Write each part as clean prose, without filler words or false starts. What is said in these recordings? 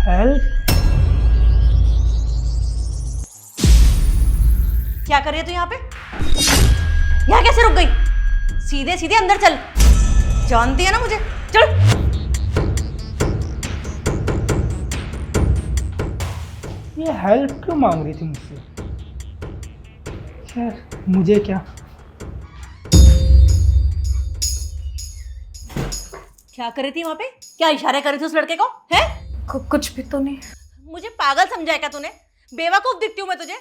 Help? क्या कर रही है तू यहाँ पे? यहाँ कैसे रुक गई? सीधे सीधे अंदर चल। जानती है ना मुझे, चल। ये हेल्प क्यों मांग रही थी मुझसे? खैर, मुझे क्या। क्या कर रही थी वहां पे? क्या इशारे कर रही थी उस लड़के को? हैं? कुछ भी तो नहीं। मुझे पागल समझा है क्या तूने? बेवकूफ दिखती हूँ मैं तुझे?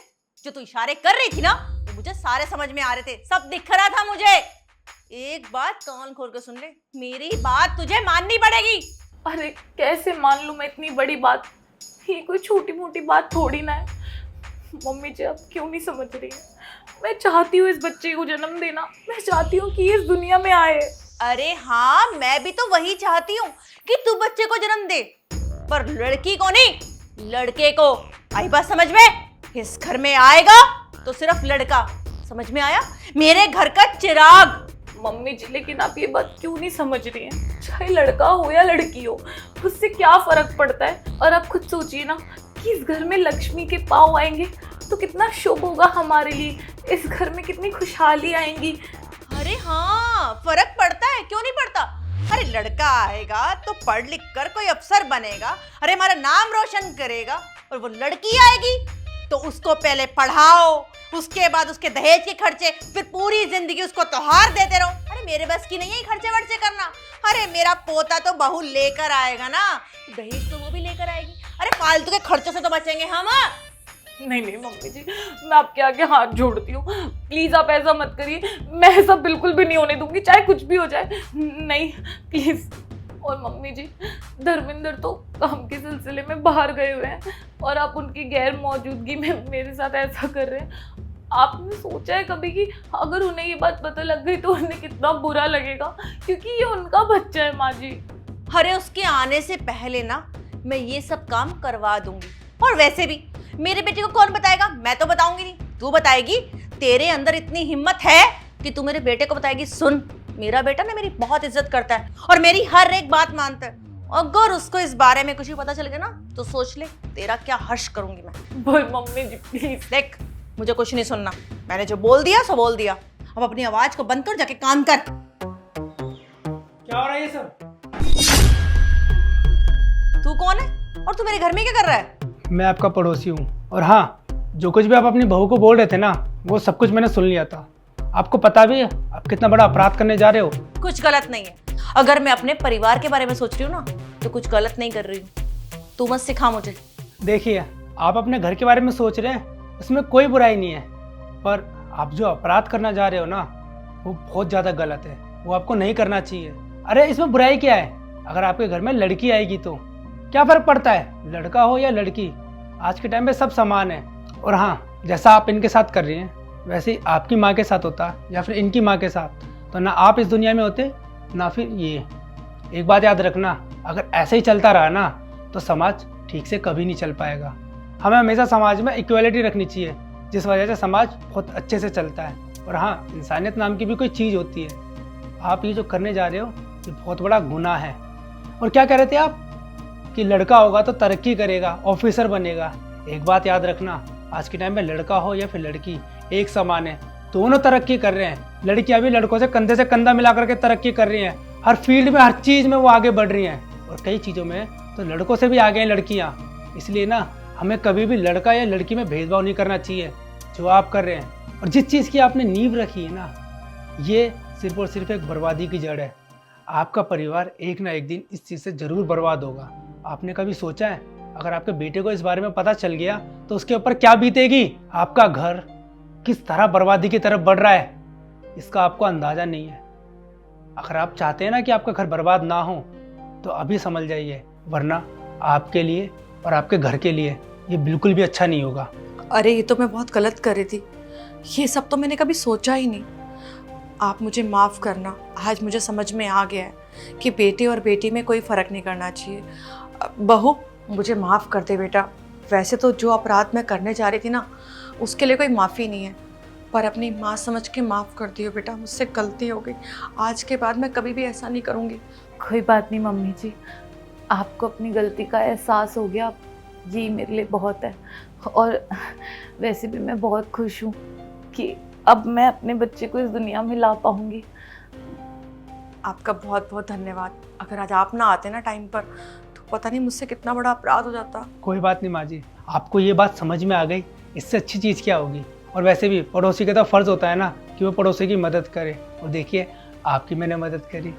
जो तू इशारे कर रही थी ना, तो मुझे सारे समझ में आ रहे थे, सब दिख रहा था मुझे। एक बात कान खोल के सुन ले, मेरी बात तुझे माननी पड़ेगी। अरे कैसे मान लूं मैं इतनी बड़ी बात? ये कोई छोटी मोटी बात थोड़ी ना है। मम्मी जी अब क्यों नहीं समझ रही है? मैं चाहती हूँ इस बच्चे को जन्म देना, मैं चाहती हूँ कि इस दुनिया में आए। अरे हाँ, मैं भी तो वही चाहती हूँ कि तू बच्चे को जन्म दे, पर लड़की को नहीं, लड़के को। आई बात समझ में? इस घर में आएगा तो सिर्फ लड़का। समझ में आया? मेरे घर का चिराग। मम्मी जी लेकिन आप ये बात क्यों नहीं समझ रही हैं? चाहे लड़का हो या लड़की हो, उससे क्या फर्क पड़ता है? और आप खुद सोचिए ना कि इस घर में लक्ष्मी के पाँव आएंगे तो कितना शुभ होगा हमारे लिए। इस घर में कितनी खुशहाली आएंगी। अरे हाँ, फर्क पड़ता है, क्यों नहीं पड़ता? अरे लड़का आएगा तो पढ़ लिख कर कोई अफसर बनेगा, अरे हमारा नाम रोशन करेगा। और वो लड़की आएगी तो उसको पहले पढ़ाओ, उसके बाद उसके दहेज के खर्चे, फिर पूरी जिंदगी उसको त्योहार देते रहो। अरे मेरे बस की नहीं है खर्चे वर्चे करना। अरे मेरा पोता तो बहू लेकर आएगा ना, दहेज तो वो भी लेकर आएगी। अरे फालतू के खर्चों से तो बचेंगे हम। नहीं मम्मी जी, मैं आपके आगे हाथ जोड़ती हूँ, प्लीज आप ऐसा मत करिए। मैं ऐसा बिल्कुल भी नहीं होने दूंगी, चाहे कुछ भी हो जाए। नहीं प्लीज। और मम्मी जी, धर्मेंद्र तो काम के सिलसिले में बाहर गए हुए हैं और आप उनकी गैर मौजूदगी में मेरे साथ ऐसा कर रहे हैं। आपने सोचा है कभी कि अगर उन्हें ये बात पता लग गई तो उन्हें कितना बुरा लगेगा? क्योंकि ये उनका बच्चा है माँ जी। अरे उसके आने से पहले ना मैं ये सब काम करवा दूंगी। और वैसे भी मेरे बेटे को कौन बताएगा? मैं तो बताऊंगी नहीं, तू बताएगी। तेरे अंदर इतनी हिम्मत है कि तू मेरे बेटे को बताएगी। सुन, मेरा बेटा ना मेरी बहुत इज्जत करता है और मेरी हर एक बात मानता है। अगर उसको इस बारे में कुछ भी पता चल गया ना तो सोच ले तेरा क्या हर्ष करूंगी मैं। बोल मम्मी जी प्लीज। देख, मुझे कुछ नहीं सुनना, मैंने जो बोल दिया सो बोल दिया। अब अपनी आवाज को बंद कर, जाके काम कर। क्या हो रहा है ये सब? तू कौन है और तू मेरे घर में क्या कर रहा है? मैं आपका पड़ोसी हूँ, और हाँ, जो कुछ भी आप अपनी बहू को बोल रहे थे ना, वो सब कुछ मैंने सुन लिया था। आपको पता भी है आप कितना बड़ा अपराध करने जा रहे हो। कुछ गलत नहीं है। अगर मैं अपने परिवार के बारे में सोच रही हूँ ना तो कुछ गलत नहीं कर रही हूँ। तू मत सिखा मुझे। देखिए, आप अपने घर के बारे में सोच रहे हैं, उसमें कोई बुराई नहीं है, पर आप जो अपराध करना जा रहे हो ना, वो बहुत ज़्यादा गलत है। वो आपको नहीं करना चाहिए। अरे इसमें बुराई क्या है? अगर आपके घर में लड़की आएगी तो क्या फ़र्क पड़ता है, लड़का हो या लड़की? आज के टाइम पे सब समान है। और हाँ, जैसा आप इनके साथ कर रही हैं वैसे ही आपकी माँ के साथ होता या फिर इनकी माँ के साथ, तो ना आप इस दुनिया में होते ना फिर ये। एक बात याद रखना, अगर ऐसे ही चलता रहा ना तो समाज ठीक से कभी नहीं चल पाएगा। हमें हमेशा समाज में इक्वलिटी रखनी चाहिए, जिस वजह से समाज बहुत अच्छे से चलता है। और हाँ, इंसानियत नाम की भी कोई चीज़ होती है। आप ये जो करने जा रहे हो ये बहुत बड़ा गुनाह है। और क्या कह रहे थे आप कि लड़का होगा तो तरक्की करेगा, ऑफिसर बनेगा। एक बात याद रखना, आज के टाइम में लड़का हो या फिर लड़की एक समान है, दोनों तरक्की कर रहे हैं। लड़कियां भी लड़कों से कंधा मिला करके तरक्की कर रही हैं। हर फील्ड में, हर चीज़ में वो आगे बढ़ रही हैं, और कई चीज़ों में तो लड़कों से भी आगे हैं लड़कियां। इसलिए ना, हमें कभी भी लड़का या लड़की में भेदभाव नहीं करना चाहिए जो आप कर रहे हैं। और जिस चीज़ की आपने नींव रखी है ना, ये सिर्फ और सिर्फ एक बर्बादी की जड़ है। आपका परिवार एक ना एक दिन इस चीज़ से ज़रूर बर्बाद होगा। आपने कभी सोचा है अगर आपके बेटे को इस बारे में पता चल गया तो उसके ऊपर क्या बीतेगी? आपका घर किस तरह बर्बादी की तरफ बढ़ रहा है, इसका आपको अंदाजा नहीं है। अगर आप चाहते हैं ना कि आपका घर बर्बाद ना हो तो अभी समझ जाइए, वरना आपके लिए और आपके घर के लिए ये बिल्कुल भी अच्छा नहीं होगा। अरे ये तो मैं बहुत गलत कर रही थी, ये सब तो मैंने कभी सोचा ही नहीं। आप मुझे माफ़ करना, आज मुझे समझ में आ गया है कि बेटे और बेटी में कोई फ़र्क नहीं करना चाहिए। बहू, मुझे माफ़ कर दे बेटा। वैसे तो जो अपराध मैं करने जा रही थी ना, उसके लिए कोई माफ़ी नहीं है, पर अपनी माँ समझ के माफ़ कर दियो बेटा, मुझसे गलती हो गई। आज के बाद मैं कभी भी ऐसा नहीं करूँगी। कोई बात नहीं मम्मी जी, आपको अपनी गलती का एहसास हो गया, यही मेरे लिए बहुत है। और वैसे भी मैं बहुत खुश हूँ कि अब मैं अपने बच्चे को इस दुनिया में ला पाऊँगी। आपका बहुत बहुत धन्यवाद। अगर आज आप ना आते ना टाइम पर तो पता नहीं मुझसे कितना बड़ा अपराध हो जाता। कोई बात नहीं माँ जी, आपको ये बात समझ में आ गई, इससे अच्छी चीज़ क्या होगी। और वैसे भी पड़ोसी का तो फ़र्ज़ होता है ना कि वो पड़ोसी की मदद करे, और देखिए आपकी मैंने मदद करी,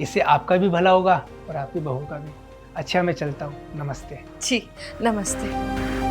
इससे आपका भी भला होगा और आपकी बहू का भी। अच्छा मैं चलता हूँ, नमस्ते। जी नमस्ते।